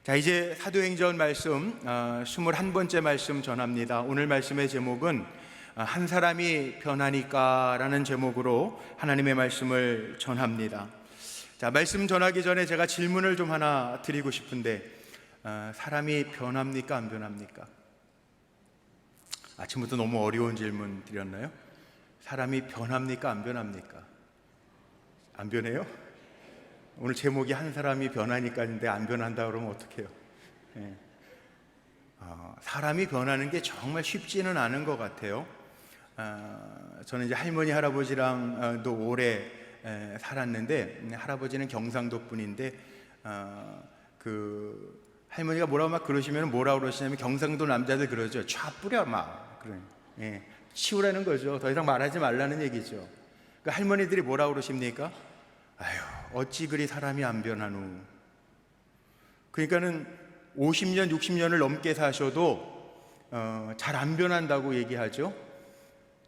자, 이제 사도행전 말씀 21번째 말씀 전합니다. 오늘 말씀의 제목은 한 사람이 변하니까 라는 제목으로 하나님의 말씀을 전합니다. 자, 말씀 전하기 전에 제가 질문을 좀 하나 드리고 싶은데, 사람이 변합니까 안 변합니까? 아침부터 너무 어려운 질문 드렸나요? 사람이 변합니까 안 변합니까? 안 변해요? 오늘 제목이 한 사람이 변하니까인데 안 변한다 그러면 어떡해요? 사람이 변하는 게 정말 쉽지는 않은 것 같아요. 저는 이제 할머니 할아버지랑도 오래 살았는데, 할아버지는 경상도 분인데 그 할머니가 뭐라고 막 그러시면 뭐라고 그러시냐면, 경상도 남자들 그러죠. 쫙 뿌려 막 치우라는 거죠. 더 이상 말하지 말라는 얘기죠. 그 할머니들이 뭐라고 그러십니까? 아유, 어찌 그리 사람이 안 변하누. 그러니까는 50년, 60년을 넘게 사셔도 잘 안 변한다고 얘기하죠.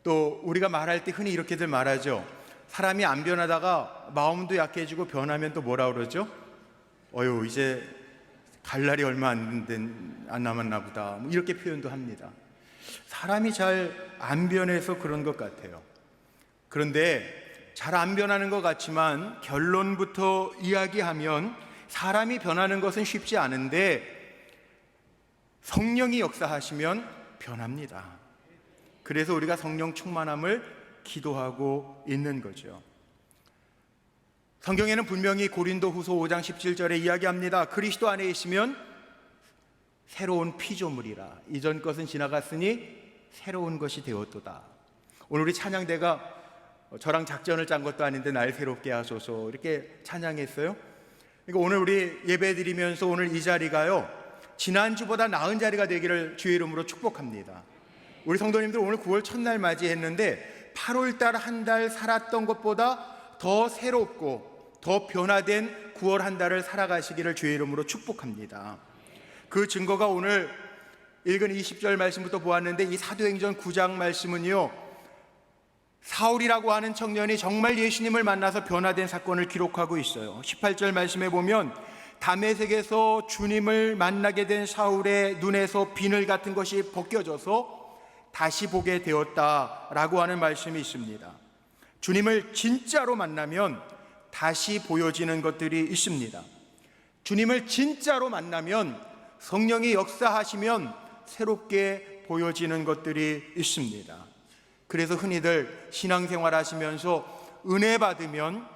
또 우리가 말할 때 흔히 이렇게들 말하죠. 사람이 안 변하다가 마음도 약해지고 변하면 또 뭐라 그러죠? 이제 갈 날이 얼마 안 남았나 보다, 뭐 이렇게 표현도 합니다. 사람이 잘 안 변해서 그런 것 같아요. 그런데 잘 안 변하는 것 같지만 결론부터 이야기하면 사람이 변하는 것은 쉽지 않은데 성령이 역사하시면 변합니다. 그래서 우리가 성령 충만함을 기도하고 있는 거죠. 성경에는 분명히 고린도후서 5장 17절에 이야기합니다. 그리스도 안에 있으면 새로운 피조물이라. 이전 것은 지나갔으니 새로운 것이 되었도다. 오늘 우리 찬양대가 저랑 작전을 짠 것도 아닌데 날 새롭게 하소서 이렇게 찬양했어요. 그러니까 오늘 우리 예배 드리면서 오늘 이 자리가요, 지난주보다 나은 자리가 되기를 주의 이름으로 축복합니다. 우리 성도님들 오늘 9월 첫날 맞이했는데 8월달 한 달 살았던 것보다 더 새롭고 더 변화된 9월 한 달을 살아가시기를 주의 이름으로 축복합니다. 그 증거가 오늘 읽은 20절 말씀부터 보았는데, 이 사도행전 9장 말씀은요, 사울이라고 하는 청년이 정말 예수님을 만나서 변화된 사건을 기록하고 있어요. 18절 말씀에 보면 다메섹에서 주님을 만나게 된 사울의 눈에서 비늘 같은 것이 벗겨져서 다시 보게 되었다라고 하는 말씀이 있습니다. 주님을 진짜로 만나면 다시 보여지는 것들이 있습니다. 주님을 진짜로 만나면, 성령이 역사하시면 새롭게 보여지는 것들이 있습니다. 그래서 흔히들 신앙생활 하시면서 은혜 받으면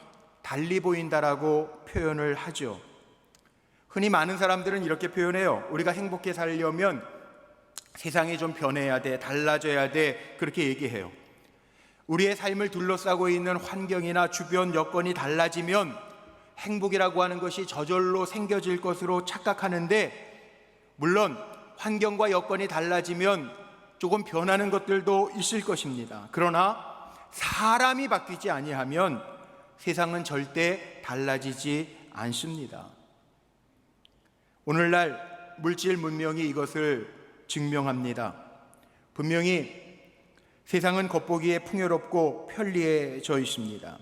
달리 보인다라고 표현을 하죠. 흔히 많은 사람들은 이렇게 표현해요. 우리가 행복해 살려면 세상이 좀 변해야 돼, 달라져야 돼, 그렇게 얘기해요. 우리의 삶을 둘러싸고 있는 환경이나 주변 여건이 달라지면 행복이라고 하는 것이 저절로 생겨질 것으로 착각하는데, 물론 환경과 여건이 달라지면 조금 변하는 것들도 있을 것입니다. 그러나 사람이 바뀌지 아니하면 세상은 절대 달라지지 않습니다. 오늘날 물질 문명이 이것을 증명합니다. 분명히 세상은 겉보기에 풍요롭고 편리해져 있습니다.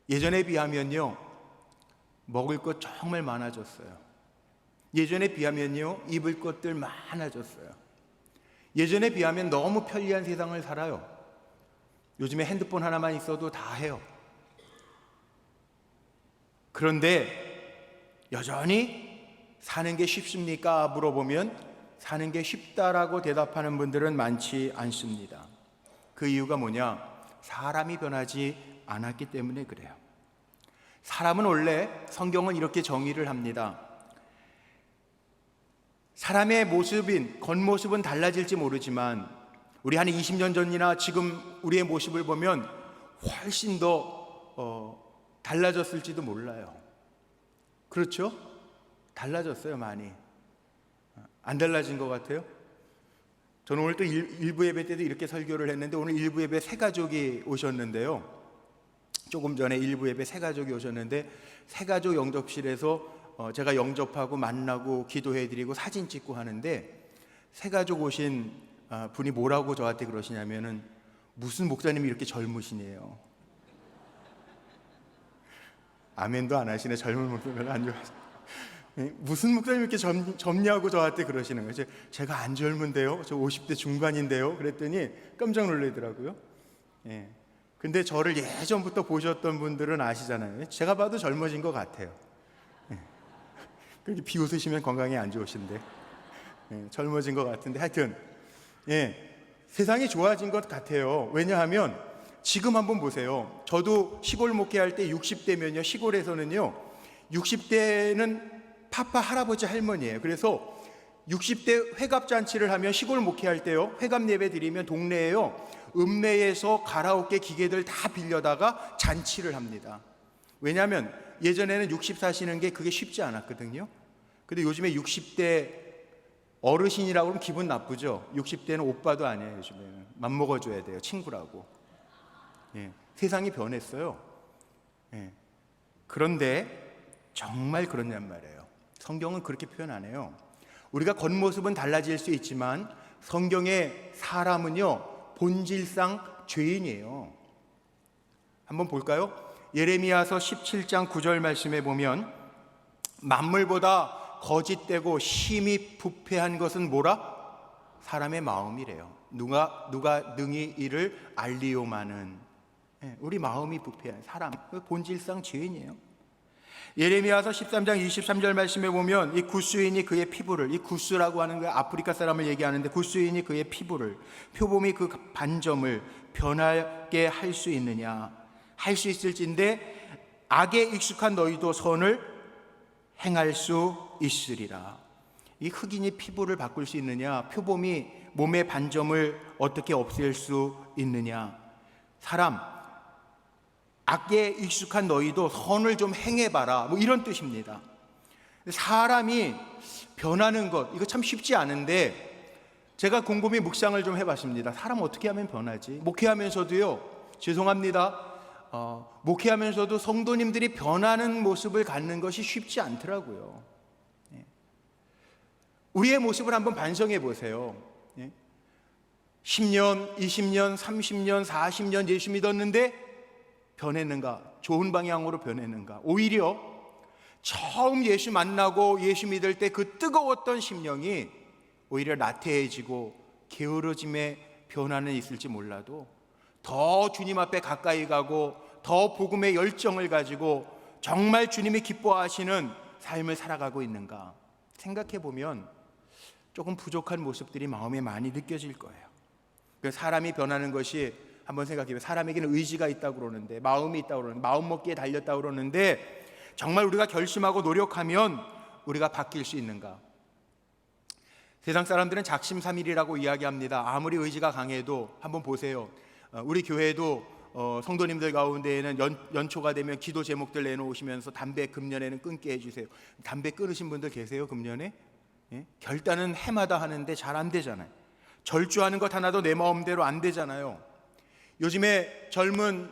예전에 비하면요, 먹을 것 정말 많아졌어요. 예전에 비하면요, 입을 것들 많아졌어요. 예전에 비하면 너무 편리한 세상을 살아요. 요즘에 핸드폰 하나만 있어도 다 해요. 그런데 여전히 사는 게 쉽습니까? 물어보면 사는 게 쉽다라고 대답하는 분들은 많지 않습니다. 그 이유가 뭐냐? 사람이 변하지 않았기 때문에 그래요. 사람은 원래, 성경은 이렇게 정의를 합니다. 사람의 모습인, 겉모습은 달라질지 모르지만 우리 한 20년 전이나 지금 우리의 모습을 보면 훨씬 더 달라졌을지도 몰라요. 그렇죠? 달라졌어요, 많이. 안 달라진 것 같아요? 저는 오늘 또 일부 예배 때도 이렇게 설교를 했는데, 오늘 일부 예배 세 가족이 오셨는데요, 조금 전에 일부 예배 세 가족이 오셨는데, 세 가족 영접실에서 제가 영접하고 만나고 기도해드리고 사진 찍고 하는데, 세 가족 오신 분이 뭐라고 저한테 그러시냐면은, 무슨 목사님이 이렇게 젊으시네요. 아멘도 안 하시네. 젊은 목사 별로 안 좋아하시네. 무슨 목사님 이렇게 젊냐고 저한테 그러시는 거예요. 제가 안 젊은데요? 저 50대 중반인데요? 그랬더니 깜짝 놀라더라고요. 예. 근데 저를 예전부터 보셨던 분들은 아시잖아요. 제가 봐도 젊어진 것 같아요. 예. 그렇게 비웃으시면 건강에 안 좋으신데. 예, 젊어진 것 같은데 하여튼 세상이 좋아진 것 같아요. 왜냐하면 지금 한번 보세요. 저도 시골 목회할 때 60대면요, 시골에서는요 60대는 파파 할아버지 할머니예요. 그래서 60대 회갑잔치를 하면, 시골 목회할 때요 회갑 예배 드리면 동네에요 읍내에서 가라오케 기계들 다 빌려다가 잔치를 합니다. 왜냐하면 예전에는 60 사시는 게 그게 쉽지 않았거든요. 근데 요즘에 60대 어르신이라고 하면 기분 나쁘죠. 60대는 오빠도 아니에요. 요즘에는 맘먹어줘야 돼요, 친구라고. 세상이 변했어요. 그런데 정말 그렇냔 말이에요. 성경은 그렇게 표현 안 해요. 우리가 겉모습은 달라질 수 있지만 성경의 사람은요 본질상 죄인이에요. 한번 볼까요? 예레미야서 17장 9절 말씀에 보면 만물보다 거짓되고 심히 부패한 것은 뭐라? 사람의 마음이래요. 누가 능히 이를 알리오마는. 우리 마음이 부패한 사람, 본질상 죄인이에요. 예레미야서 13장 23절 말씀에 보면 이 구스인이 그의 피부를, 이 구스라고 하는 거 아프리카 사람을 얘기하는데, 구스인이 그의 피부를, 표범이 그 반점을 변하게 할 수 있느냐? 할 수 있을진데 악에 익숙한 너희도 선을 행할 수 있으리라. 이 흑인이 피부를 바꿀 수 있느냐? 표범이 몸의 반점을 어떻게 없앨 수 있느냐? 사람, 악에 익숙한 너희도 선을 좀 행해봐라, 뭐 이런 뜻입니다. 사람이 변하는 것, 이거 참 쉽지 않은데 제가 곰곰이 묵상을 좀 해봤습니다. 사람 어떻게 하면 변하지? 목회하면서도요, 죄송합니다, 목회하면서도 성도님들이 변하는 모습을 갖는 것이 쉽지 않더라고요. 우리의 모습을 한번 반성해 보세요. 10년, 20년, 30년, 40년 예수 믿었는데 변했는가? 좋은 방향으로 변했는가? 오히려 처음 예수 만나고 예수 믿을 때 그 뜨거웠던 심령이 오히려 나태해지고 게으러짐에 변화는 있을지 몰라도 더 주님 앞에 가까이 가고 더 복음의 열정을 가지고 정말 주님이 기뻐하시는 삶을 살아가고 있는가 생각해 보면 조금 부족한 모습들이 마음에 많이 느껴질 거예요. 사람이 변하는 것이, 한번 생각해보면 사람에게는 의지가 있다고 그러는데, 마음이 있다고 그러는데, 마음 먹기에 달렸다고 그러는데 정말 우리가 결심하고 노력하면 우리가 바뀔 수 있는가? 세상 사람들은 작심삼일이라고 이야기합니다. 아무리 의지가 강해도 한번 보세요. 우리 교회도 성도님들 가운데에는 연초가 되면 기도 제목들 내놓으시면서 담배 금년에는 끊게 해주세요. 담배 끊으신 분들 계세요? 금년에? 결단은 해마다 하는데 잘 안 되잖아요. 절주하는 것 하나도 내 마음대로 안 되잖아요. 요즘에 젊은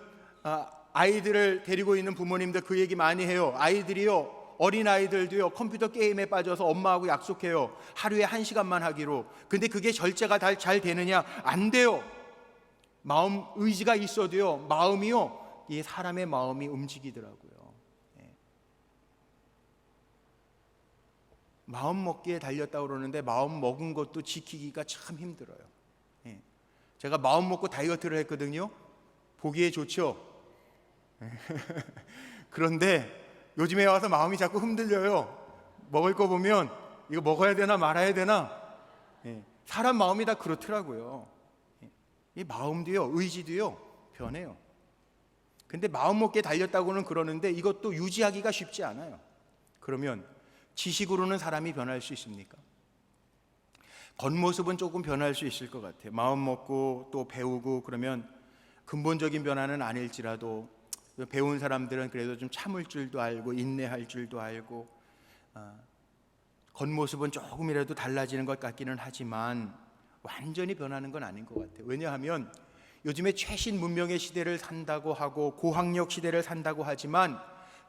아이들을 데리고 있는 부모님들 그 얘기 많이 해요. 아이들이요, 어린 아이들도요 컴퓨터 게임에 빠져서 엄마하고 약속해요. 하루에 1시간만 하기로. 근데 그게 절제가 잘 되느냐? 안 돼요. 마음 의지가 있어도요, 마음이요, 이 사람의 마음이 움직이더라고요. 마음 먹기에 달렸다고 그러는데 마음 먹은 것도 지키기가 참 힘들어요. 제가 마음 먹고 다이어트를 했거든요. 보기에 좋죠. 그런데 요즘에 와서 마음이 자꾸 흔들려요. 먹을 거 보면 이거 먹어야 되나 말아야 되나. 사람 마음이 다 그렇더라고요. 이 마음도요, 의지도요 변해요. 근데 마음 먹기에 달렸다고는 그러는데 이것도 유지하기가 쉽지 않아요. 그러면 지식으로는 사람이 변할 수 있습니까? 겉모습은 조금 변할 수 있을 것 같아요. 마음 먹고 또 배우고 그러면 근본적인 변화는 아닐지라도 배운 사람들은 그래도 좀 참을 줄도 알고 인내할 줄도 알고 겉모습은 조금이라도 달라지는 것 같기는 하지만 완전히 변하는 건 아닌 것 같아요. 왜냐하면 요즘에 최신 문명의 시대를 산다고 하고 고학력 시대를 산다고 하지만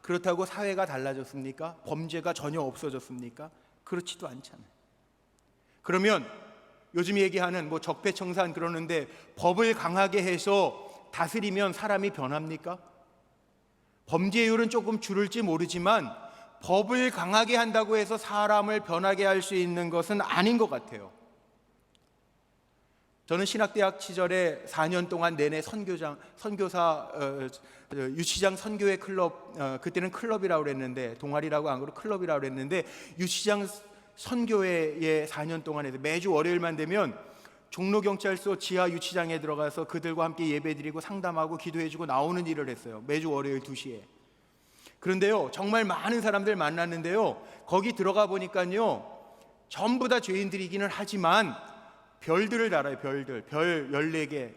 그렇다고 사회가 달라졌습니까? 범죄가 전혀 없어졌습니까? 그렇지도 않잖아요. 그러면 요즘 얘기하는 뭐 적폐청산 그러는데 법을 강하게 해서 다스리면 사람이 변합니까? 범죄율은 조금 줄을지 모르지만 법을 강하게 한다고 해서 사람을 변하게 할 수 있는 것은 아닌 것 같아요. 저는 신학대학 시절에 4년 동안 내내 유치장 선교회 클럽, 그때는 클럽이라고 그랬는데, 동아리라고 안 그러고 클럽이라고 그랬는데, 유치장 선교회에 4년 동안 해서 매주 월요일만 되면 종로경찰서 지하 유치장에 들어가서 그들과 함께 예배드리고 상담하고 기도해주고 나오는 일을 했어요. 매주 월요일 2시에. 그런데요, 정말 많은 사람들 만났는데요, 거기 들어가 보니까요, 전부 다 죄인들이기는 하지만 별들을 달아요. 별 14개,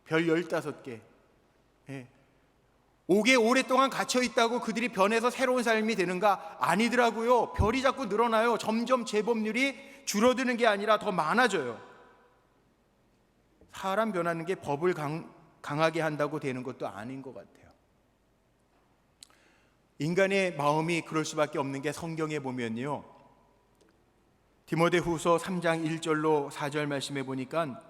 별 15개. 예. 옥에 오랫동안 갇혀 있다고 그들이 변해서 새로운 삶이 되는가? 아니더라고요. 별이 자꾸 늘어나요. 점점 재범률이 줄어드는 게 아니라 더 많아져요. 사람 변하는 게 법을 강하게 한다고 되는 것도 아닌 것 같아요. 인간의 마음이 그럴 수밖에 없는 게 성경에 보면요, 디모데후서 3장 1절로 4절 말씀해 보니까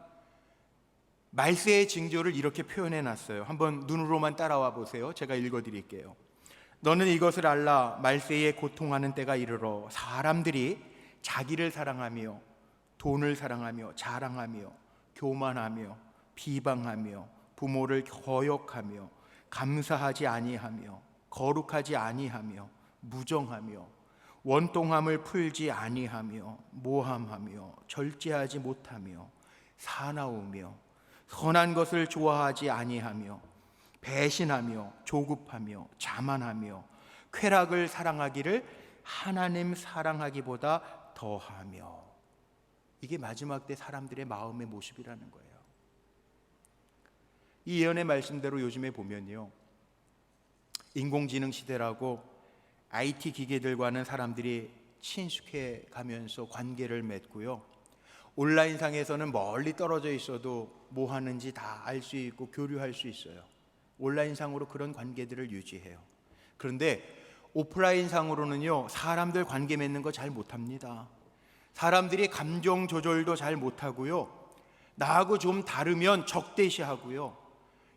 말세의 징조를 이렇게 표현해 놨어요. 한번 눈으로만 따라와 보세요. 제가 읽어 드릴게요. 너는 이것을 알라. 말세에 고통하는 때가 이르러 사람들이 자기를 사랑하며 돈을 사랑하며 자랑하며 교만하며 비방하며 부모를 거역하며 감사하지 아니하며 거룩하지 아니하며 무정하며 원통함을 풀지 아니하며 모함하며 절제하지 못하며 사나우며 선한 것을 좋아하지 아니하며 배신하며 조급하며 자만하며 쾌락을 사랑하기를 하나님 사랑하기보다 더하며. 이게 마지막 때 사람들의 마음의 모습이라는 거예요. 이 예언의 말씀대로 요즘에 보면요, 인공지능 시대라고 IT 기계들과는 사람들이 친숙해 가면서 관계를 맺고요, 온라인상에서는 멀리 떨어져 있어도 뭐 하는지 다 알 수 있고 교류할 수 있어요. 온라인상으로 그런 관계들을 유지해요. 그런데 오프라인상으로는요, 사람들 관계 맺는 거 잘 못합니다. 사람들이 감정 조절도 잘 못하고요, 나하고 좀 다르면 적대시하고요.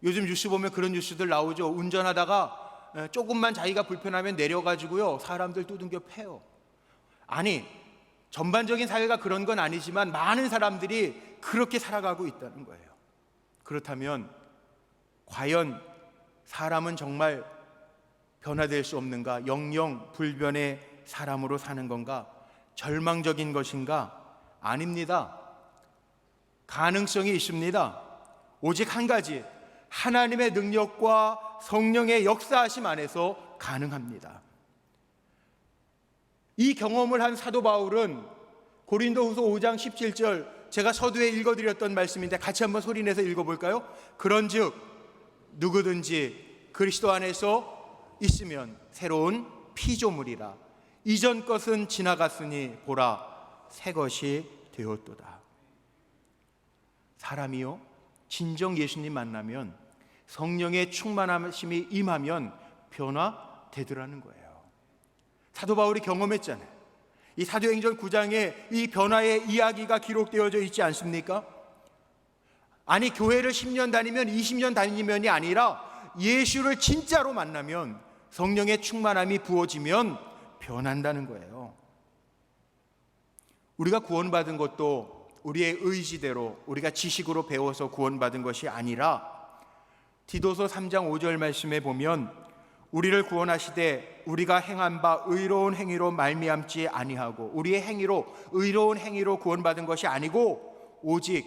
요즘 뉴스 보면 그런 뉴스들 나오죠. 운전하다가 조금만 자기가 불편하면 내려가지고요, 사람들 두들겨 패요. 아니, 전반적인 사회가 그런 건 아니지만 많은 사람들이 그렇게 살아가고 있다는 거예요. 그렇다면 과연 사람은 정말 변화될 수 없는가? 영영 불변의 사람으로 사는 건가? 절망적인 것인가? 아닙니다. 가능성이 있습니다. 오직 한 가지, 하나님의 능력과 성령의 역사하심 안에서 가능합니다. 이 경험을 한 사도 바울은 고린도후서 5장 17절, 제가 서두에 읽어드렸던 말씀인데 같이 한번 소리내서 읽어볼까요? 그런즉 누구든지 그리스도 안에서 있으면 새로운 피조물이라. 이전 것은 지나갔으니 보라 새 것이 되었도다. 사람이요, 진정 예수님 만나면, 성령의 충만하심이 임하면 변화되더라는 거예요. 사도 바울이 경험했잖아요. 이 사도행전 9장에 이 변화의 이야기가 기록되어져 있지 않습니까? 아니, 교회를 10년 다니면 20년 다니면이 아니라 예수를 진짜로 만나면, 성령의 충만함이 부어지면 변한다는 거예요. 우리가 구원받은 것도 우리의 의지대로, 우리가 지식으로 배워서 구원받은 것이 아니라, 디도서 3장 5절 말씀에 보면 우리를 구원하시되 우리가 행한 바 의로운 행위로 말미암지 아니하고, 우리의 행위로, 의로운 행위로 구원받은 것이 아니고 오직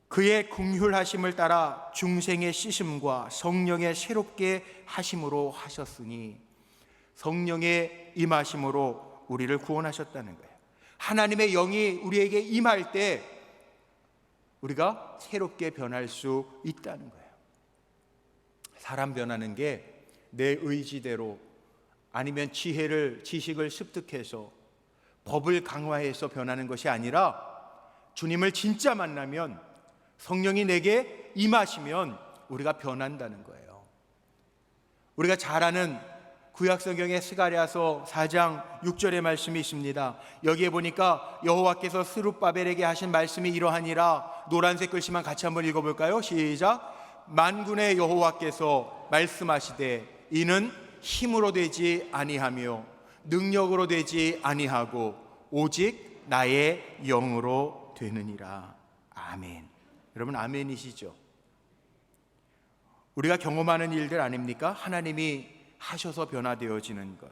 그의 긍휼하심을 따라 중생의 씻음과 성령의 새롭게 하심으로 하셨으니, 성령의 임하심으로 우리를 구원하셨다는 거예요. 하나님의 영이 우리에게 임할 때 우리가 새롭게 변할 수 있다는 거예요. 사람 변하는 게 내 의지대로, 아니면 지식을 습득해서 법을 강화해서 변하는 것이 아니라, 주님을 진짜 만나면, 성령이 내게 임하시면 우리가 변한다는 거예요. 우리가 잘 아는 구약성경의 스가랴서 4장 6절의 말씀이 있습니다. 여기에 보니까 여호와께서 스룹바벨에게 하신 말씀이 이러하니라. 노란색 글씨만 같이 한번 읽어볼까요? 시작. 만군의 여호와께서 말씀하시되 이는 힘으로 되지 아니하며 능력으로 되지 아니하고 오직 나의 영으로 되느니라. 아멘. 여러분 아멘이시죠? 우리가 경험하는 일들 아닙니까? 하나님이 하셔서 변화되어지는 것,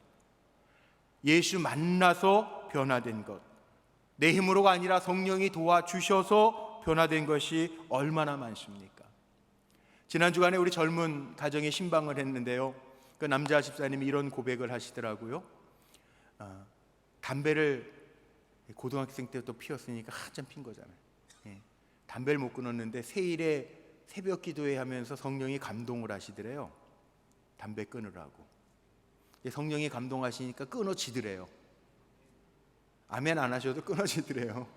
예수 만나서 변화된 것, 내 힘으로가 아니라 성령이 도와주셔서 변화된 것이 얼마나 많습니까? 지난 주간에 우리 젊은 가정에 신방을 했는데요, 그 남자 집사님이 이런 고백을 하시더라고요. 담배를 고등학생 때부터 피웠으니까 한참 핀 거잖아요. 담배를 못 끊었는데 세일에 새벽 기도회 하면서 성령이 감동을 하시더래요. 담배 끊으라고. 성령이 감동하시니까 끊어지더래요. 아멘 안 하셔도 끊어지더래요.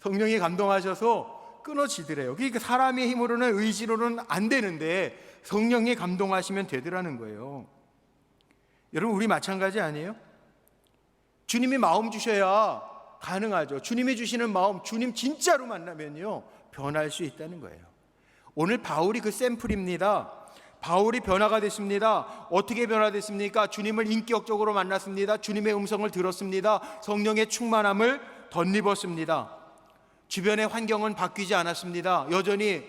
성령이 감동하셔서 끊어지더래요. 그러니까 사람의 힘으로는, 의지로는 안 되는데 성령이 감동하시면 되더라는 거예요. 여러분 우리 마찬가지 아니에요? 주님이 마음 주셔야 가능하죠. 주님이 주시는 마음, 주님 진짜로 만나면요 변할 수 있다는 거예요. 오늘 바울이 그 샘플입니다. 바울이 변화가 됐습니다. 어떻게 변화됐습니까? 주님을 인격적으로 만났습니다. 주님의 음성을 들었습니다. 성령의 충만함을 덧입었습니다. 주변의 환경은 바뀌지 않았습니다. 여전히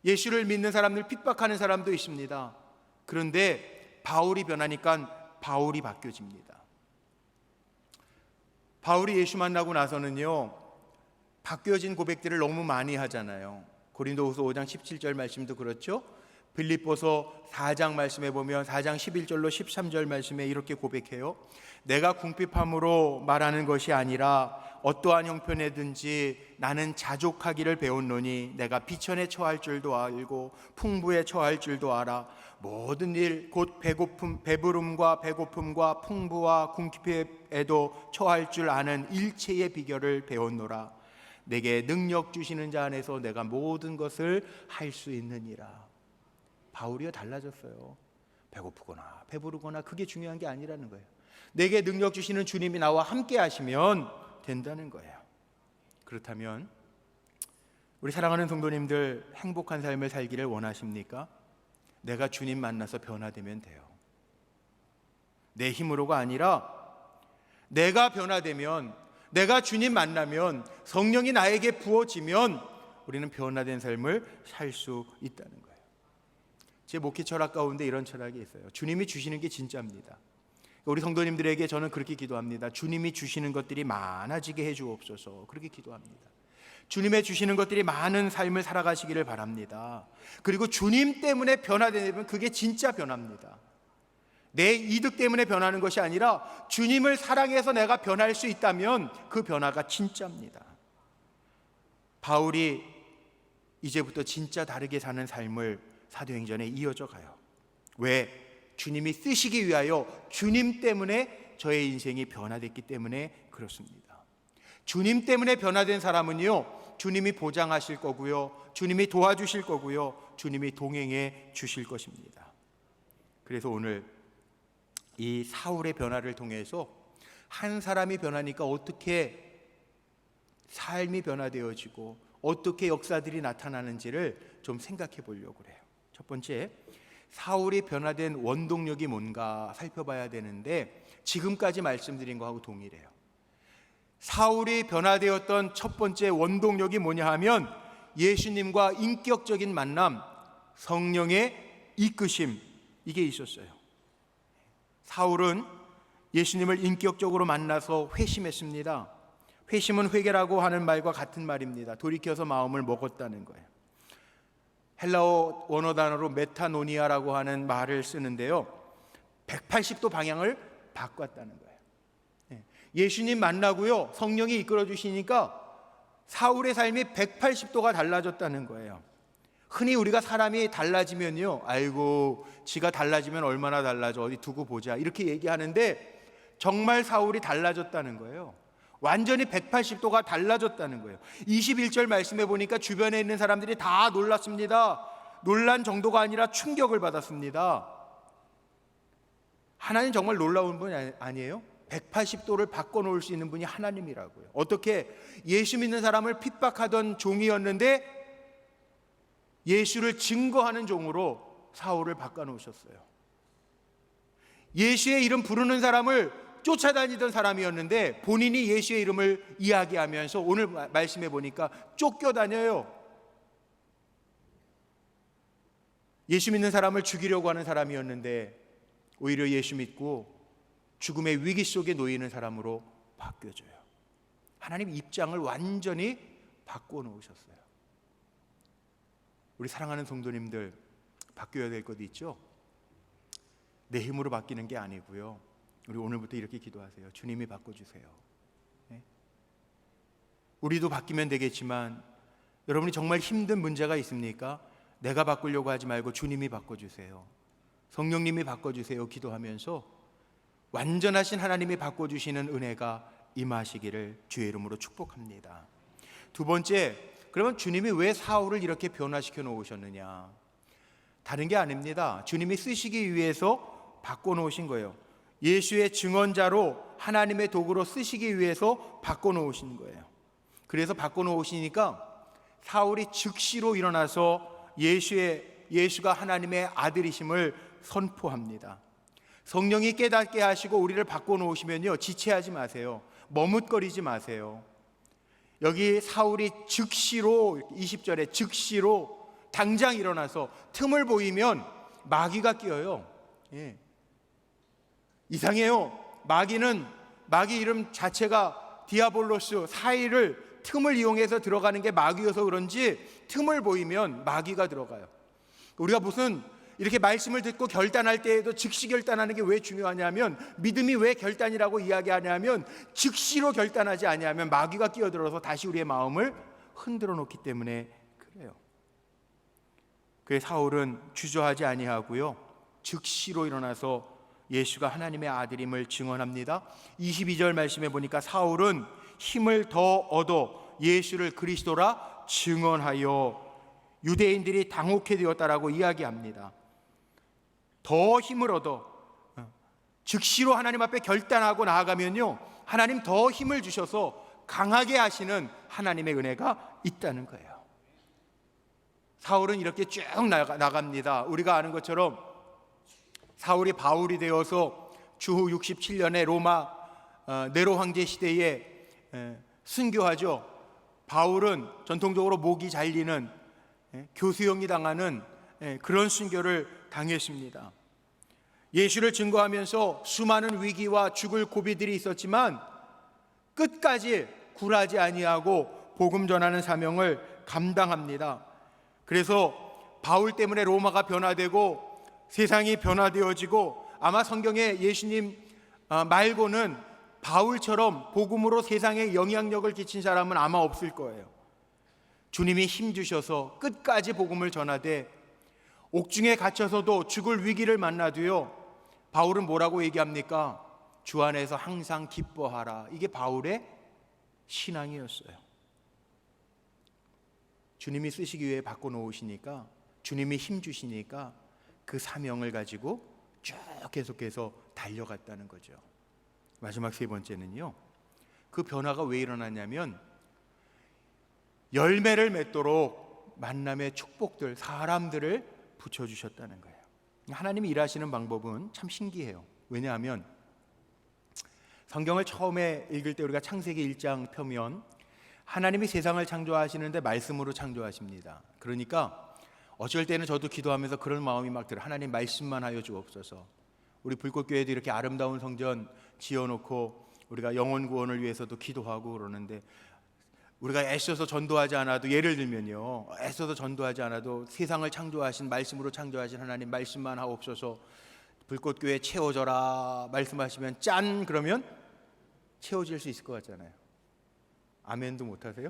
예수를 믿는 사람들 핍박하는 사람도 있습니다. 그런데 바울이 변하니까 바울이 바뀌어집니다. 바울이 예수 만나고 나서는요 바뀌어진 고백들을 너무 많이 하잖아요. 고린도후서 5장 17절 말씀도 그렇죠. 빌립보서 4장 말씀에 보면 4장 11절로 13절 말씀에 이렇게 고백해요. 내가 궁핍함으로 말하는 것이 아니라 어떠한 형편에든지 나는 자족하기를 배웠노니 내가 비천에 처할 줄도 알고 풍부에 처할 줄도 알아. 모든 일 곧 배부름과 배고픔과 풍부와 궁핍에도 처할 줄 아는 일체의 비결을 배웠노라. 내게 능력 주시는 자 안에서 내가 모든 것을 할 수 있느니라. 바울이요 달라졌어요. 배고프거나 배부르거나 그게 중요한 게 아니라는 거예요. 내게 능력 주시는 주님이 나와 함께 하시면 된다는 거예요. 그렇다면 우리 사랑하는 성도님들 행복한 삶을 살기를 원하십니까? 내가 주님 만나서 변화되면 돼요. 내 힘으로가 아니라 내가 변화되면, 내가 주님 만나면, 성령이 나에게 부어지면 우리는 변화된 삶을 살 수 있다는 거예요. 제 목회 철학 가운데 이런 철학이 있어요. 주님이 주시는 게 진짜입니다. 우리 성도님들에게 저는 그렇게 기도합니다. 주님이 주시는 것들이 많아지게 해주옵소서. 그렇게 기도합니다. 주님의 주시는 것들이 많은 삶을 살아가시기를 바랍니다. 그리고 주님 때문에 변화되면 그게 진짜 변화입니다. 내 이득 때문에 변하는 것이 아니라 주님을 사랑해서 내가 변할 수 있다면 그 변화가 진짜입니다. 바울이 이제부터 진짜 다르게 사는 삶을 사도행전에 이어져 가요. 왜? 주님이 쓰시기 위하여, 주님 때문에 저의 인생이 변화됐기 때문에 그렇습니다. 주님 때문에 변화된 사람은요 주님이 보장하실 거고요, 주님이 도와주실 거고요, 주님이 동행해 주실 것입니다. 그래서 오늘 이 사울의 변화를 통해서 한 사람이 변하니까 어떻게 삶이 변화되어지고 어떻게 역사들이 나타나는지를 좀 생각해 보려고 해요. 첫 번째, 사울이 변화된 원동력이 뭔가 살펴봐야 되는데 지금까지 말씀드린 거하고 동일해요. 사울이 변화되었던 첫 번째 원동력이 뭐냐 하면 예수님과 인격적인 만남, 성령의 이끄심, 이게 있었어요. 사울은 예수님을 인격적으로 만나서 회심했습니다. 회심은 회개라고 하는 말과 같은 말입니다. 돌이켜서 마음을 먹었다는 거예요. 헬라어 원어 단어로 메타노니아라고 하는 말을 쓰는데요 180도 방향을 바꿨다는 거예요. 예수님 만나고요 성령이 이끌어 주시니까 사울의 삶이 180도가 달라졌다는 거예요. 흔히 우리가 사람이 달라지면요 아이고 지가 달라지면 얼마나 달라져, 어디 두고 보자, 이렇게 얘기하는데 정말 사울이 달라졌다는 거예요. 완전히 180도가 달라졌다는 거예요. 21절 말씀해 보니까 주변에 있는 사람들이 다 놀랐습니다. 놀란 정도가 아니라 충격을 받았습니다. 하나님 정말 놀라운 분 아니에요? 180도를 바꿔놓을 수 있는 분이 하나님이라고요. 어떻게? 예수 믿는 사람을 핍박하던 종이었는데 예수를 증거하는 종으로 사울을 바꿔놓으셨어요. 예수의 이름 부르는 사람을 쫓아다니던 사람이었는데 본인이 예수의 이름을 이야기하면서 오늘 말씀해 보니까 쫓겨다녀요. 예수 믿는 사람을 죽이려고 하는 사람이었는데 오히려 예수 믿고 죽음의 위기 속에 놓이는 사람으로 바뀌어져요. 하나님 입장을 완전히 바꾸어 놓으셨어요. 우리 사랑하는 성도님들, 바뀌어야 될 것도 있죠? 내 힘으로 바뀌는 게 아니고요, 우리 오늘부터 이렇게 기도하세요. 주님이 바꿔주세요. 네? 우리도 바뀌면 되겠지만 여러분이 정말 힘든 문제가 있습니까? 내가 바꾸려고 하지 말고 주님이 바꿔주세요. 성령님이 바꿔주세요. 기도하면서 완전하신 하나님이 바꿔주시는 은혜가 임하시기를 주의 이름으로 축복합니다. 두 번째, 그러면 주님이 왜 사울을 이렇게 변화시켜 놓으셨느냐? 다른 게 아닙니다. 주님이 쓰시기 위해서 바꿔놓으신 거예요. 예수의 증언자로 하나님의 도구로 쓰시기 위해서 바꿔놓으신 거예요. 그래서 바꿔놓으시니까 사울이 즉시로 일어나서 예수가 하나님의 아들이심을 선포합니다. 성령이 깨닫게 하시고 우리를 바꿔놓으시면요, 지체하지 마세요. 머뭇거리지 마세요. 여기 사울이 즉시로, 20절에 즉시로 당장 일어나서 틈을 보이면 마귀가 끼어요. 예. 이상해요. 마귀 이름 자체가 디아볼로스, 사이를 틈을 이용해서 들어가는 게 마귀여서 그런지 틈을 보이면 마귀가 들어가요. 우리가 무슨 이렇게 말씀을 듣고 결단할 때에도 즉시 결단하는 게 왜 중요하냐면, 믿음이 왜 결단이라고 이야기하냐면 즉시로 결단하지 아니하면 마귀가 끼어들어서 다시 우리의 마음을 흔들어 놓기 때문에 그래요. 그래서 사울은 주저하지 아니하고요, 즉시로 일어나서 예수가 하나님의 아들임을 증언합니다. 22절 말씀해 보니까 사울은 힘을 더 얻어 예수를 그리스도라 증언하여 유대인들이 당혹해 되었다라고 이야기합니다. 더 힘을 얻어 즉시로 하나님 앞에 결단하고 나아가면요, 하나님 더 힘을 주셔서 강하게 하시는 하나님의 은혜가 있다는 거예요. 사울은 이렇게 쭉 나갑니다. 우리가 아는 것처럼 사울이 바울이 되어서 주후 67년에 로마 네로 황제 시대에 순교하죠. 바울은 전통적으로 목이 잘리는 교수형이 당하는 그런 순교를 당했습니다. 예수를 증거하면서 수많은 위기와 죽을 고비들이 있었지만 끝까지 굴하지 아니하고 복음 전하는 사명을 감당합니다. 그래서 바울 때문에 로마가 변화되고 세상이 변화되어지고, 아마 성경에 예수님 말고는 바울처럼 복음으로 세상에 영향력을 끼친 사람은 아마 없을 거예요. 주님이 힘 주셔서 끝까지 복음을 전하되 옥중에 갇혀서도 죽을 위기를 만나도요, 바울은 뭐라고 얘기합니까? 주 안에서 항상 기뻐하라. 이게 바울의 신앙이었어요. 주님이 쓰시기 위해 바꿔놓으시니까, 주님이 힘 주시니까 그 사명을 가지고 쭉 계속해서 달려갔다는 거죠. 마지막 세 번째는요, 그 변화가 왜 일어났냐면 열매를 맺도록 만남의 축복들, 사람들을 붙여주셨다는 거예요. 하나님이 일하시는 방법은 참 신기해요. 왜냐하면 성경을 처음에 읽을 때 우리가 창세기 1장 펴면 하나님이 세상을 창조하시는데 말씀으로 창조하십니다. 그러니까 어쩔 때는 저도 기도하면서 그런 마음이 막 들어요. 하나님 말씀만 하여 주옵소서. 우리 불꽃교회도 이렇게 아름다운 성전 지어놓고 우리가 영혼 구원을 위해서도 기도하고 그러는데, 우리가 애써서 전도하지 않아도, 예를 들면요, 애써서 전도하지 않아도 세상을 창조하신, 말씀으로 창조하신 하나님 말씀만 하옵소서, 불꽃교회 채워져라 말씀하시면 짠 그러면 채워질 수 있을 것 같잖아요. 아멘도 못하세요?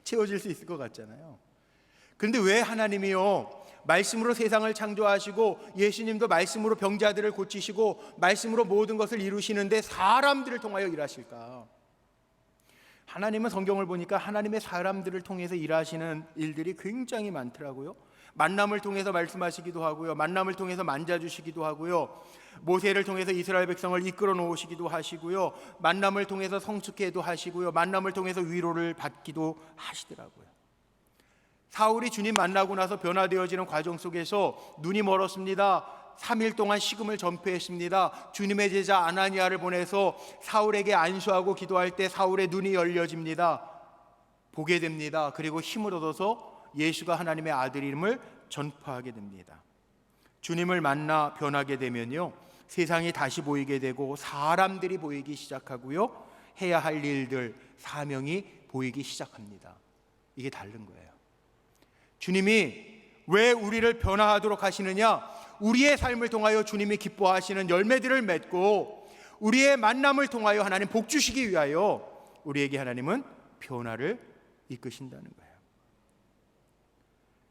채워질 수 있을 것 같잖아요. 그런데 왜 하나님이요, 말씀으로 세상을 창조하시고 예수님도 말씀으로 병자들을 고치시고 말씀으로 모든 것을 이루시는데 사람들을 통하여 일하실까? 하나님은 성경을 보니까 하나님의 사람들을 통해서 일하시는 일들이 굉장히 많더라고요. 만남을 통해서 말씀하시기도 하고요, 만남을 통해서 만져주시기도 하고요, 모세를 통해서 이스라엘 백성을 이끌어 놓으시기도 하시고요, 만남을 통해서 성숙해도 하시고요, 만남을 통해서 위로를 받기도 하시더라고요. 사울이 주님 만나고 나서 변화되어지는 과정 속에서 눈이 멀었습니다. 3일 동안 식음을 전폐했습니다. 주님의 제자 아나니아를 보내서 사울에게 안수하고 기도할 때 사울의 눈이 열려집니다. 보게 됩니다. 그리고 힘을 얻어서 예수가 하나님의 아들임을 전파하게 됩니다. 주님을 만나 변하게 되면요, 세상이 다시 보이게 되고 사람들이 보이기 시작하고요, 해야 할 일들, 사명이 보이기 시작합니다. 이게 다른 거예요. 주님이 왜 우리를 변화하도록 하시느냐? 우리의 삶을 통하여 주님이 기뻐하시는 열매들을 맺고 우리의 만남을 통하여 하나님 복 주시기 위하여 우리에게 하나님은 변화를 이끄신다는 거예요.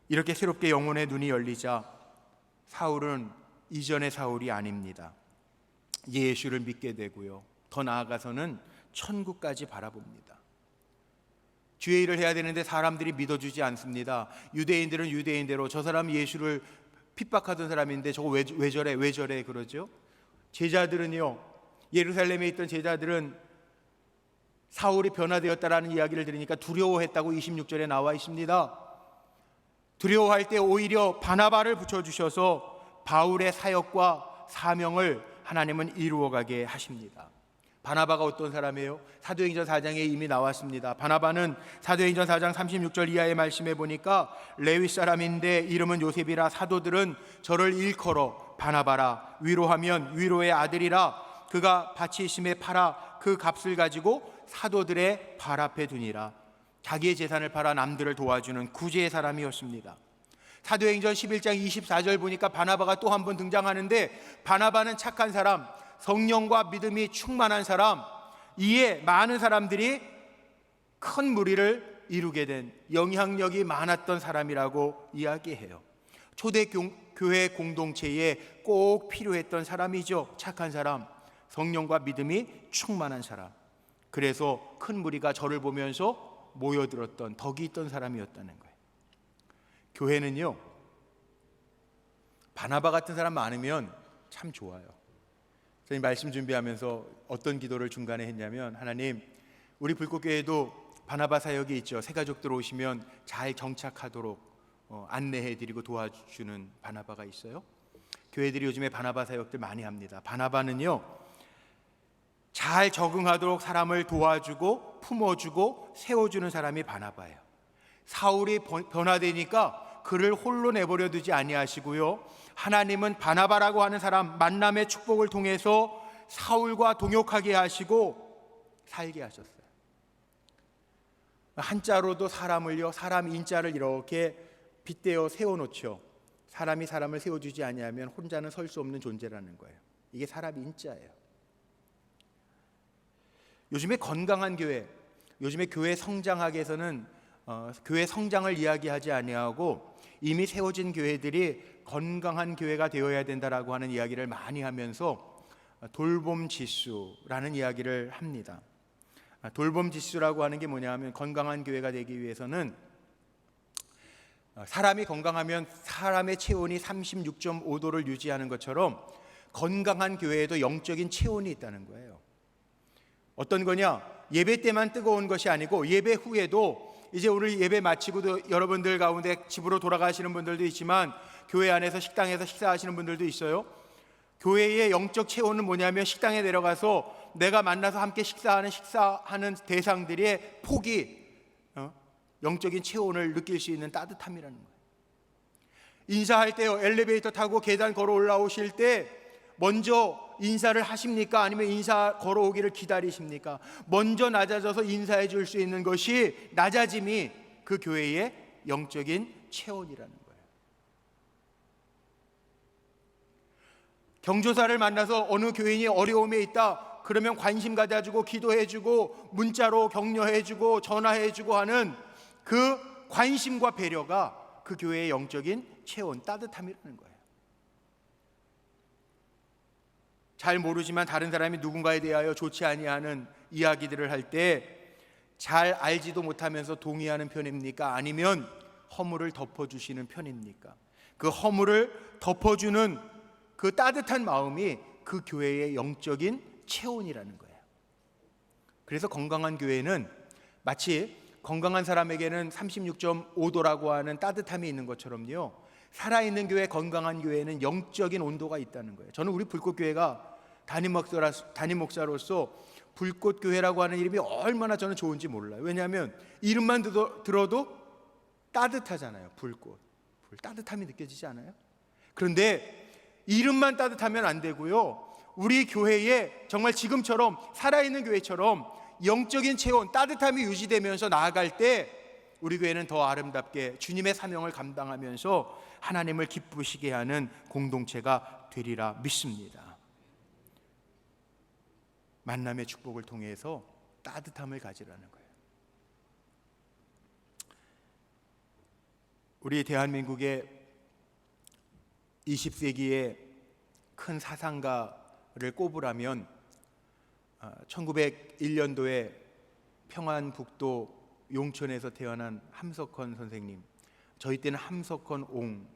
이렇게 새롭게 영혼의 눈이 열리자 사울은 이전의 사울이 아닙니다. 예수를 믿게 되고요, 더 나아가서는 천국까지 바라봅니다. 주의 일을 해야 되는데 사람들이 믿어주지 않습니다. 유대인들은 유대인대로 저 사람 예수를 핍박하던 사람인데 저거 왜 저래 그러죠. 제자들은요, 예루살렘에 있던 제자들은 사울이 변화되었다라는 이야기를 들으니까 두려워했다고 26절에 나와 있습니다. 두려워할 때 오히려 바나바를 붙여주셔서 바울의 사역과 사명을 하나님은 이루어가게 하십니다. 바나바가 어떤 사람이에요? 사도행전 4장에 이미 나왔습니다. 바나바는 사도행전 4장 36절 이하의 말씀에 보니까 레위 사람인데 이름은 요셉이라 사도들은 저를 일컬어 바나바라, 위로하면 위로의 아들이라, 그가 밭이 있음에 팔아 그 값을 가지고 사도들의 발 앞에 두니라. 자기의 재산을 팔아 남들을 도와주는 구제의 사람이었습니다. 사도행전 11장 24절 보니까 바나바가 또 한 번 등장하는데, 바나바는 착한 사람, 성령과 믿음이 충만한 사람, 이에 많은 사람들이 큰 무리를 이루게 된 영향력이 많았던 사람이라고 이야기해요. 초대교회 공동체에 꼭 필요했던 사람이죠. 착한 사람, 성령과 믿음이 충만한 사람. 그래서 큰 무리가 저를 보면서 모여들었던, 덕이 있던 사람이었다는 거예요. 교회는요, 바나바 같은 사람 많으면 참 좋아요. 저희 말씀 준비하면서 어떤 기도를 중간에 했냐면, 하나님, 우리 불꽃교회도 바나바 사역이 있죠. 새 가족들 오시면 잘 정착하도록 안내해드리고 도와주는 바나바가 있어요. 교회들이 요즘에 바나바 사역들 많이 합니다. 바나바는요, 잘 적응하도록 사람을 도와주고 품어주고 세워주는 사람이 바나바예요. 사울이 변화되니까 그를 홀로 내버려 두지 아니하시고요, 하나님은 바나바라고 하는 사람 만남의 축복을 통해서 사울과 동역하게 하시고 살게 하셨어요. 한자로도 사람을요, 사람 인자를 이렇게 빗대어 세워놓죠. 사람이 사람을 세워주지 아니하면 혼자는 설 수 없는 존재라는 거예요. 이게 사람 인자예요. 요즘에 건강한 교회, 요즘에 교회 성장하기 위해서는 교회 성장을 이야기하지 아니하고 이미 세워진 교회들이 건강한 교회가 되어야 된다라고 하는 이야기를 많이 하면서 돌봄 지수라는 이야기를 합니다. 돌봄 지수라고 하는 게 뭐냐 하면, 건강한 교회가 되기 위해서는 사람이 건강하면 사람의 체온이 36.5도를 유지하는 것처럼 건강한 교회에도 영적인 체온이 있다는 거예요. 어떤 거냐? 예배 때만 뜨거운 것이 아니고 예배 후에도, 이제 오늘 예배 마치고도 여러분들 가운데 집으로 돌아가시는 분들도 있지만 교회 안에서 식당에서 식사하시는 분들도 있어요. 교회의 영적 체온은 뭐냐면, 식당에 내려가서 내가 만나서 함께 식사하는 대상들의 폭이 영적인 체온을 느낄 수 있는 따뜻함이라는 거예요. 인사할 때요, 엘리베이터 타고 계단 걸어 올라오실 때 먼저 인사를 하십니까? 아니면 인사 걸어오기를 기다리십니까? 먼저 낮아져서 인사해 줄 수 있는 것이, 낮아짐이 그 교회의 영적인 체온이라는 거예요. 경조사를 만나서 어느 교인이 어려움에 있다 그러면 관심 가져주고 기도해주고 문자로 격려해주고 전화해주고 하는 그 관심과 배려가 그 교회의 영적인 체온, 따뜻함이라는 거예요. 잘 모르지만 다른 사람이 누군가에 대하여 좋지 아니하는 이야기들을 할 때 잘 알지도 못하면서 동의하는 편입니까? 아니면 허물을 덮어주시는 편입니까? 그 허물을 덮어주는 그 따뜻한 마음이 그 교회의 영적인 체온이라는 거예요. 그래서 건강한 교회는 마치 건강한 사람에게는 36.5도라고 하는 따뜻함이 있는 것처럼요, 살아있는 교회, 건강한 교회에는 영적인 온도가 있다는 거예요. 저는 우리 불꽃교회가 담임 목사로서 불꽃교회라고 하는 이름이 얼마나 저는 좋은지 몰라요. 왜냐하면 이름만 들어도 따뜻하잖아요. 불꽃, 따뜻함이 느껴지지 않아요? 그런데 이름만 따뜻하면 안 되고요, 우리 교회에 정말 지금처럼 살아있는 교회처럼 영적인 체온, 따뜻함이 유지되면서 나아갈 때 우리 교회는 더 아름답게 주님의 사명을 감당하면서 하나님을 기쁘시게 하는 공동체가 되리라 믿습니다. 만남의 축복을 통해서 따뜻함을 가지라는 거예요. 우리 대한민국의 20세기의 큰 사상가를 꼽으라면 1901년도에 평안북도 용천에서 태어난 함석헌 선생님, 저희 때는 함석헌 옹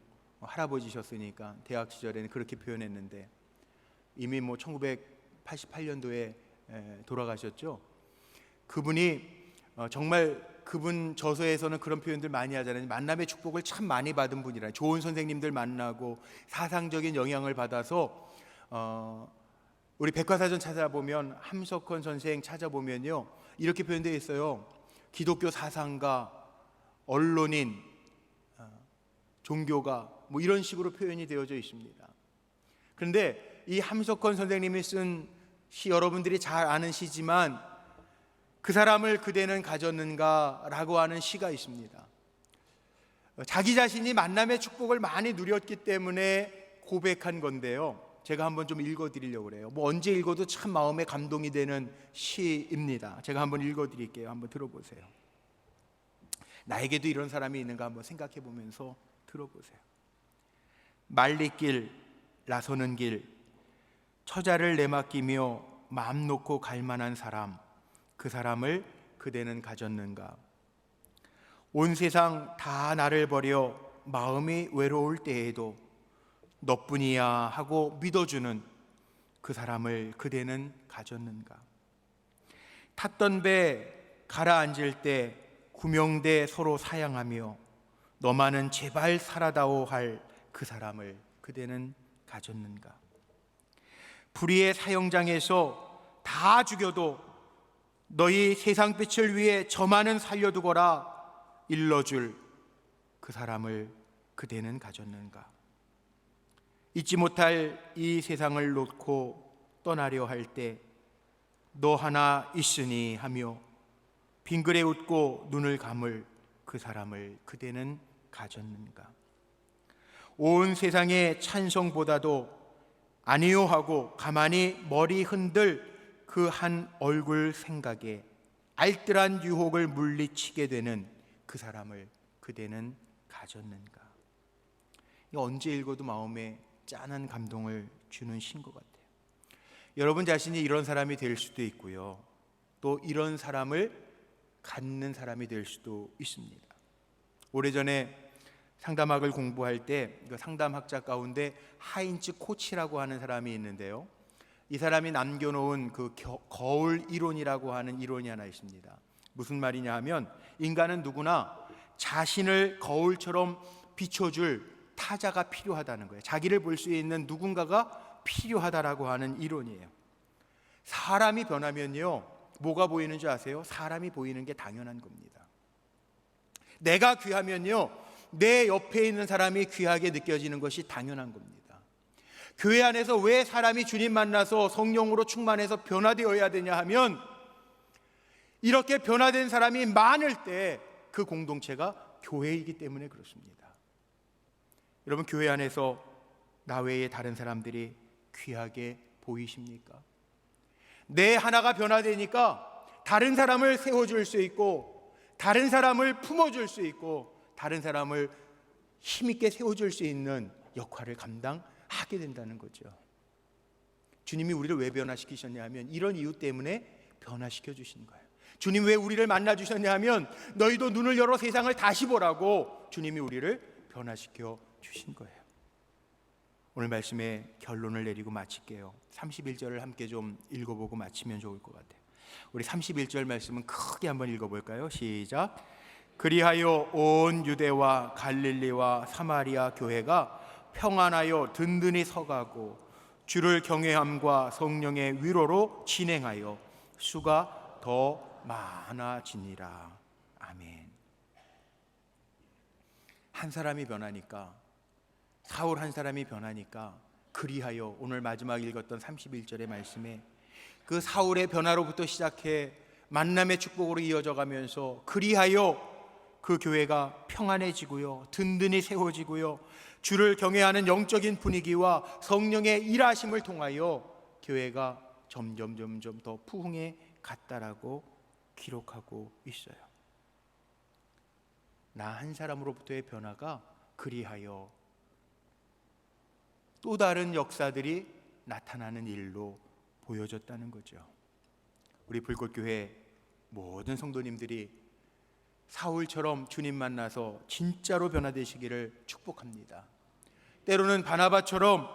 할아버지셨으니까 대학 시절에는 그렇게 표현했는데 이미 1988년도에 돌아가셨죠. 그분이 정말 그분 저서에서는 그런 표현들 많이 하잖아요. 만남의 축복을 참 많이 받은 분이라, 좋은 선생님들 만나고 사상적인 영향을 받아서 우리 백과사전 찾아보면 함석헌 선생 찾아보면요, 이렇게 표현되어 있어요. 기독교 사상가, 언론인, 종교가 이런 식으로 표현이 되어져 있습니다. 그런데 이 함석헌 선생님이 쓴 시, 여러분들이 잘 아는 시지만 그 사람을 그대는 가졌는가 라고 하는 시가 있습니다. 자기 자신이 만남의 축복을 많이 누렸기 때문에 고백한 건데요, 제가 한번 좀 읽어드리려고 그래요. 언제 읽어도 참 마음에 감동이 되는 시입니다. 제가 한번 읽어드릴게요. 한번 들어보세요. 나에게도 이런 사람이 있는가 한번 생각해 보면서 들어보세요. 말리길, 나서는 길, 처자를 내맡기며 마음 놓고 갈 만한 사람, 그 사람을 그대는 가졌는가? 온 세상 다 나를 버려 마음이 외로울 때에도 너뿐이야 하고 믿어주는 그 사람을 그대는 가졌는가? 탔던 배 가라앉을 때 구명대 서로 사양하며 너만은 제발 살아다오 할 그 사람을 그대는 가졌는가? 불의의 사형장에서 다 죽여도 너희 세상빛을 위해 저만은 살려두거라 일러줄 그 사람을 그대는 가졌는가? 잊지 못할 이 세상을 놓고 떠나려 할 때 너 하나 있으니 하며 빙그레 웃고 눈을 감을 그 사람을 그대는 가졌는가? 온 세상의 찬성보다도 아니요 하고 가만히 머리 흔들 그 한 얼굴 생각에 알뜰한 유혹을 물리치게 되는 그 사람을 그대는 가졌는가? 언제 읽어도 마음에 짠한 감동을 주는 시인 것 같아요. 여러분 자신이 이런 사람이 될 수도 있고요, 또 이런 사람을 갖는 사람이 될 수도 있습니다. 오래전에 상담학을 공부할 때 그 상담학자 가운데 하인츠 코치라고 하는 사람이 있는데요, 이 사람이 남겨놓은 그 거울 이론이라고 하는 이론이 하나 있습니다. 무슨 말이냐 하면, 인간은 누구나 자신을 거울처럼 비춰줄 타자가 필요하다는 거예요. 자기를 볼 수 있는 누군가가 필요하다라고 하는 이론이에요. 사람이 변하면요, 뭐가 보이는 줄 아세요? 사람이 보이는 게 당연한 겁니다. 내가 귀하면요, 내 옆에 있는 사람이 귀하게 느껴지는 것이 당연한 겁니다. 교회 안에서 왜 사람이 주님 만나서 성령으로 충만해서 변화되어야 되냐 하면, 이렇게 변화된 사람이 많을 때 그 공동체가 교회이기 때문에 그렇습니다. 여러분, 교회 안에서 나 외에 다른 사람들이 귀하게 보이십니까? 내 하나가 변화되니까 다른 사람을 세워줄 수 있고, 다른 사람을 품어줄 수 있고, 다른 사람을 힘있게 세워줄 수 있는 역할을 감당하게 된다는 거죠. 주님이 우리를 왜 변화시키셨냐 하면 이런 이유 때문에 변화시켜 주신 거예요. 주님 왜 우리를 만나 주셨냐 하면 너희도 눈을 열어 세상을 다시 보라고 주님이 우리를 변화시켜 주신 거예요. 오늘 말씀의 결론을 내리고 마칠게요. 31절을 함께 좀 읽어보고 마치면 좋을 것 같아요. 우리 31절 말씀은 크게 한번 읽어볼까요? 시작. 그리하여 온 유대와 갈릴리와 사마리아 교회가 평안하여 든든히 서가고 주를 경외함과 성령의 위로로 진행하여 수가 더 많아지니라. 아멘. 한 사람이 변하니까, 사울 한 사람이 변하니까, 그리하여 오늘 마지막 읽었던 31절의 말씀에 그 사울의 변화로부터 시작해 만남의 축복으로 이어져 가면서 그리하여 그 교회가 평안해지고요, 든든히 세워지고요, 주를 경외하는 영적인 분위기와 성령의 일하심을 통하여 교회가 점점 더 부흥해 갔다라고 기록하고 있어요. 나 한 사람으로부터의 변화가 그리하여 또 다른 역사들이 나타나는 일로 보여졌다는 거죠. 우리 불꽃교회 모든 성도님들이 사울처럼 주님 만나서 진짜로 변화되시기를 축복합니다. 때로는 바나바처럼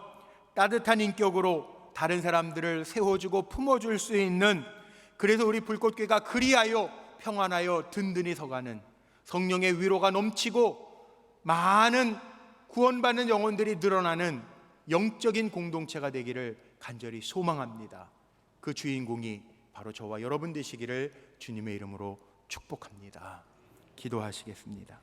따뜻한 인격으로 다른 사람들을 세워주고 품어줄 수 있는, 그래서 우리 불꽃교회가 그리하여 평안하여 든든히 서가는, 성령의 위로가 넘치고 많은 구원받는 영혼들이 늘어나는 영적인 공동체가 되기를 간절히 소망합니다. 그 주인공이 바로 저와 여러분 되시기를 주님의 이름으로 축복합니다. 기도하시겠습니다.